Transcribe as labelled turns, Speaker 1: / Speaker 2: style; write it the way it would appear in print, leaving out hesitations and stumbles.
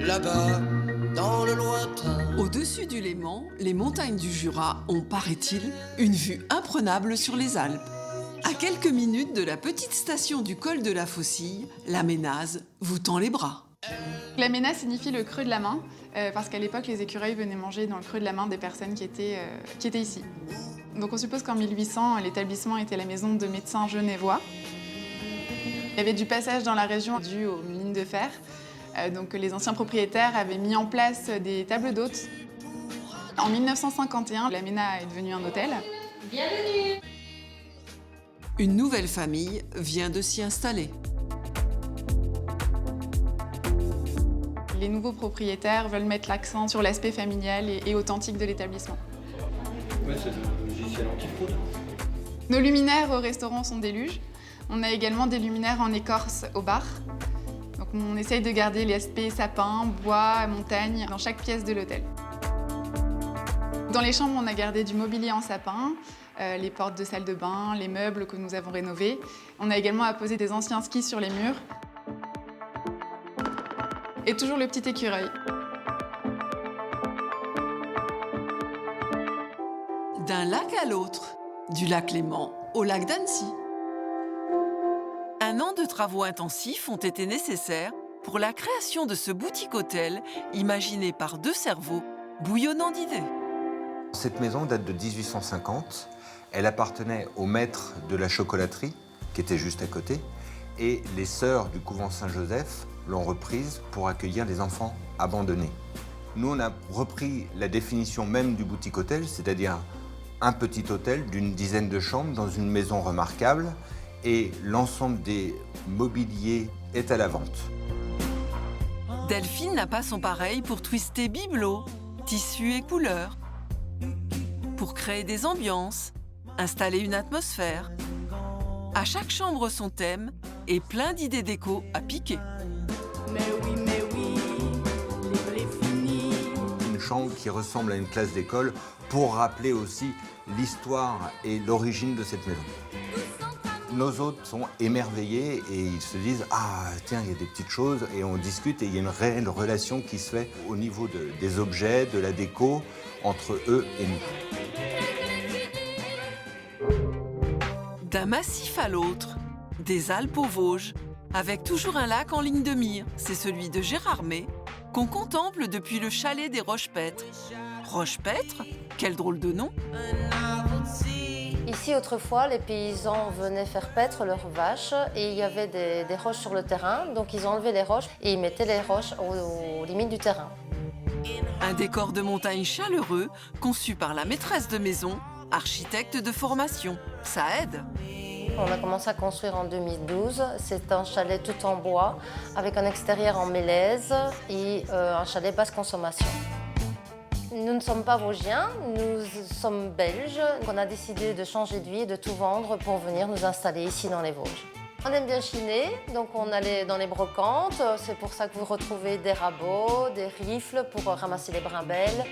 Speaker 1: là-bas, dans le lointain.
Speaker 2: Au-dessus du Léman, les montagnes du Jura ont, paraît-il, une vue imprenable sur les Alpes. À quelques minutes de la petite station du col de la Faucille, la Ménaz vous tend les bras.
Speaker 3: La Ménaz signifie le creux de la main, parce qu'à l'époque, les écureuils venaient manger dans le creux de la main des personnes qui étaient ici. Donc on suppose qu'en 1800, l'établissement était la maison de médecins genevois. Il y avait du passage dans la région dû aux mines de fer. Donc les anciens propriétaires avaient mis en place des tables d'hôtes. En 1951, la Ménaz est devenue un hôtel.
Speaker 4: Bienvenue!
Speaker 2: Une nouvelle famille vient de s'y installer.
Speaker 3: Les nouveaux propriétaires veulent mettre l'accent sur l'aspect familial et authentique de l'établissement.
Speaker 5: Ouais, c'est le logiciel anti-fraude.
Speaker 3: Nos luminaires au restaurant sont des luges. On a également des luminaires en écorce au bar. Donc on essaye de garder l'aspect sapin, bois, montagne dans chaque pièce de l'hôtel. Dans les chambres, on a gardé du mobilier en sapin, les portes de salle de bain, les meubles que nous avons rénovés. On a également apposé des anciens skis sur les murs. Et toujours le petit écureuil.
Speaker 2: D'un lac à l'autre, du lac Léman au lac d'Annecy. Un an de travaux intensifs ont été nécessaires pour la création de ce boutique-hôtel imaginé par deux cerveaux bouillonnants d'idées.
Speaker 6: Cette maison date de 1850. Elle appartenait au maître de la chocolaterie, qui était juste à côté, et les sœurs du couvent Saint-Joseph l'ont reprise pour accueillir les enfants abandonnés. Nous, on a repris la définition même du boutique-hôtel, c'est-à-dire un petit hôtel d'une dizaine de chambres dans une maison remarquable, et l'ensemble des mobiliers est à la vente.
Speaker 2: Delphine n'a pas son pareil pour twister bibelots, tissus et couleurs, pour créer des ambiances, installer une atmosphère. À chaque chambre son thème et plein d'idées déco à piquer.
Speaker 6: Une chambre qui ressemble à une classe d'école pour rappeler aussi l'histoire et l'origine de cette maison. Nos hôtes sont émerveillés et ils se disent « Ah, tiens, il y a des petites choses » et on discute et il y a une réelle relation qui se fait au niveau des objets, de la déco, entre eux et nous.
Speaker 2: D'un massif à l'autre, des Alpes aux Vosges, avec toujours un lac en ligne de mire, c'est celui de Gérardmer, qu'on contemple depuis le chalet des Rochepètres. Rochepètres? Quel drôle de nom!
Speaker 4: Ici, autrefois, les paysans venaient faire paître leurs vaches et il y avait des roches sur le terrain. Donc, ils enlevaient les roches et ils mettaient les roches aux limites du terrain.
Speaker 2: Un décor de montagne chaleureux, conçu par la maîtresse de maison, architecte de formation. Ça aide.
Speaker 4: On a commencé à construire en 2012. C'est un chalet tout en bois, avec un extérieur en mélèze et un chalet basse consommation. Nous ne sommes pas vosgiens, nous sommes belges. On a décidé de changer de vie et de tout vendre pour venir nous installer ici dans les Vosges. On aime bien chiner, donc on allait dans les brocantes. C'est pour ça que vous retrouvez des rabots, des rifles pour ramasser les brimbelles.